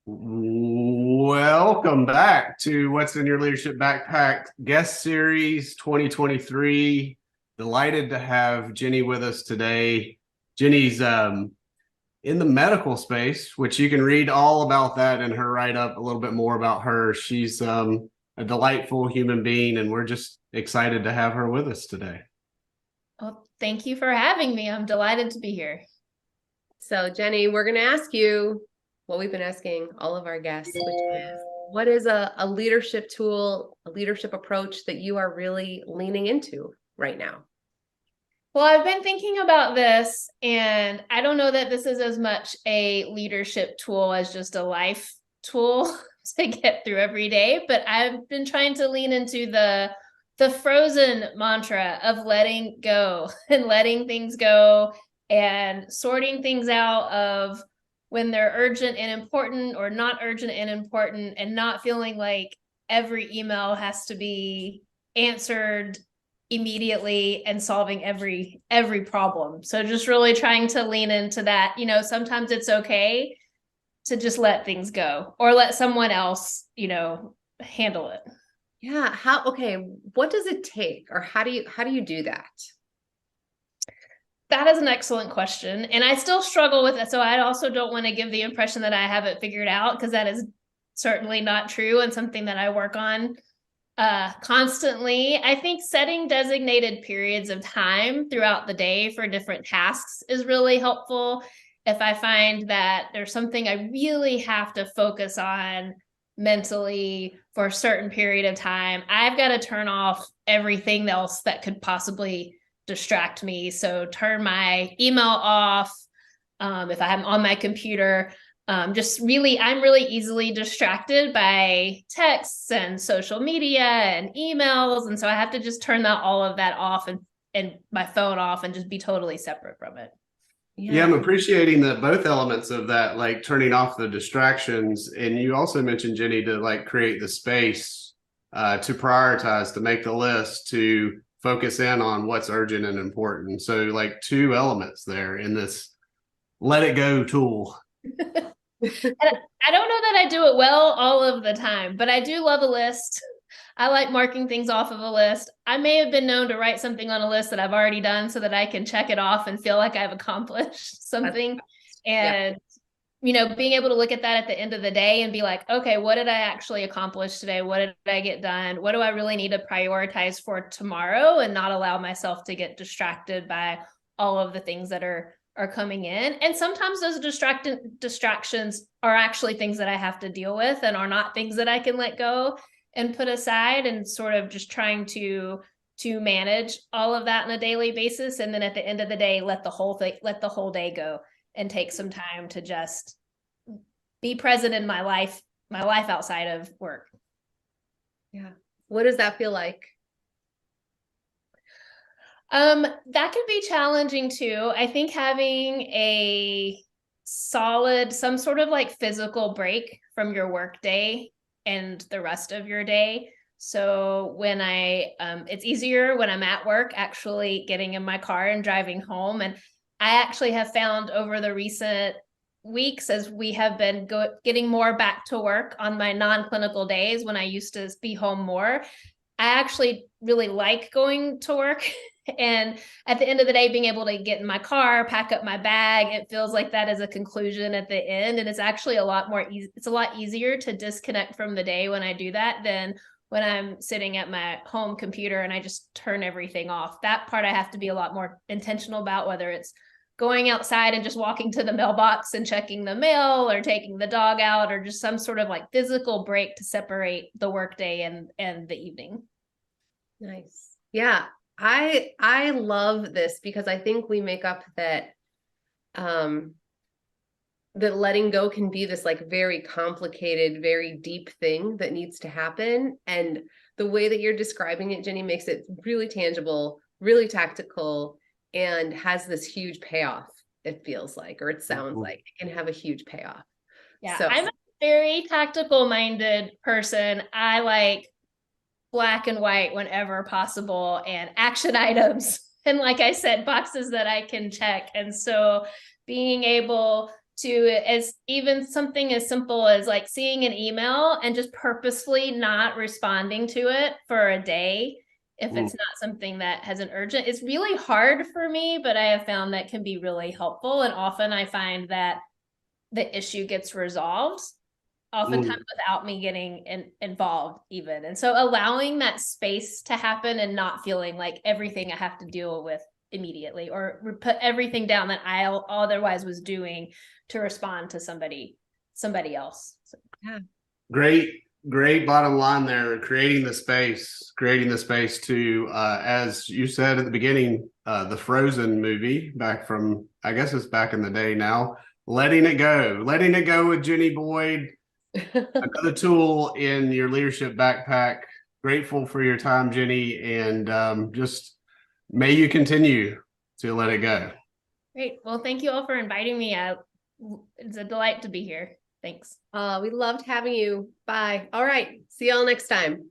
Welcome back to What's in Your Leadership Backpack guest series 2023. Delighted to have Jenny with us today. Jenny's in the medical space, which you can read all about that in her write-up, a little bit more about her. She's a delightful human being, and we're just excited to have her with us today. Well, thank you for having me. I'm delighted to be here. So, Jenny, we're going to ask you what we've been asking all of our guests, which is, what is a leadership tool, a leadership approach that you are really leaning into right now? Well, I've been thinking about this, and I don't know that this is as much a leadership tool as just a life tool to get through every day, but I've been trying to lean into the frozen mantra of letting go and letting things go and sorting things out of when they're urgent and important or not urgent and important, and not feeling like every email has to be answered immediately and solving every problem. So just really trying to lean into that. Sometimes it's okay to just let things go or let someone else, handle it. Yeah. Okay. What does it take, or how do you do that? That is an excellent question. And I still struggle with it. So I also don't want to give the impression that I have it figured out, because that is certainly not true and something that I work on constantly. I think setting designated periods of time throughout the day for different tasks is really helpful. If I find that there's something I really have to focus on mentally for a certain period of time, I've got to turn off everything else that could possibly distract me. So turn my email off. If I'm on my computer, I'm really easily distracted by texts and social media and emails. And so I have to just turn all of that off and my phone off and just be totally separate from it. Yeah, I'm appreciating that both elements of that, like turning off the distractions. And you also mentioned, Jenny, to like create the space to prioritize, to make the list, to focus in on what's urgent and important. So like two elements there in this let it go tool. I don't know that I do it well all of the time, but I do love a list. I like marking things off of a list. I may have been known to write something on a list that I've already done so that I can check it off and feel like I've accomplished something. And, being able to look at that at the end of the day and be like, okay, what did I actually accomplish today? What did I get done? What do I really need to prioritize for tomorrow, and not allow myself to get distracted by all of the things that are coming in. And sometimes those distractions are actually things that I have to deal with and are not things that I can let go and put aside, and sort of just trying to manage all of that on a daily basis. And then at the end of the day, let the whole day go and take some time to just be present in my life outside of work. Yeah. What does that feel like? That can be challenging too. I think having some sort of like physical break from your work day and the rest of your day. So when it's easier when I'm at work, actually getting in my car and driving home. And I actually have found over the recent weeks, as we have been getting more back to work on my non-clinical days when I used to be home more, I actually really like going to work. And at the end of the day, being able to get in my car, pack up my bag, it feels like that is a conclusion at the end. And it's actually it's a lot easier to disconnect from the day when I do that than when I'm sitting at my home computer and I just turn everything off. That part I have to be a lot more intentional about, whether it's going outside and just walking to the mailbox and checking the mail, or taking the dog out, or just some sort of like physical break to separate the workday and the evening. Nice. Yeah. I love this, because I think we make up that that letting go can be this like very complicated, very deep thing that needs to happen. And the way that you're describing it, Jenny, makes it really tangible, really tactical, and has this huge payoff, it feels like, or it sounds like it can have a huge payoff. Yeah, so I'm a very tactical minded person. I like black and white whenever possible, and action items. And like I said, boxes that I can check. And so being able to as even something as simple as like seeing an email and just purposefully not responding to it for a day if it's not something that has an urgent. It's really hard for me, but I have found that can be really helpful. And often I find that the issue gets resolved, oftentimes without me getting involved even. And so allowing that space to happen and not feeling like everything I have to deal with immediately or put everything down that I otherwise was doing to respond to somebody else. So, Yeah. Great bottom line there. Creating the space to, as you said at the beginning, the Frozen movie back from, I guess it's back in the day now, letting it go with Jenny Boyd, another tool in your leadership backpack. Grateful for your time, Jenny, and just may you continue to let it go. Great. Well, thank you all for inviting me out. It's a delight to be here. Thanks. We loved having you. Bye. All right. See y'all next time.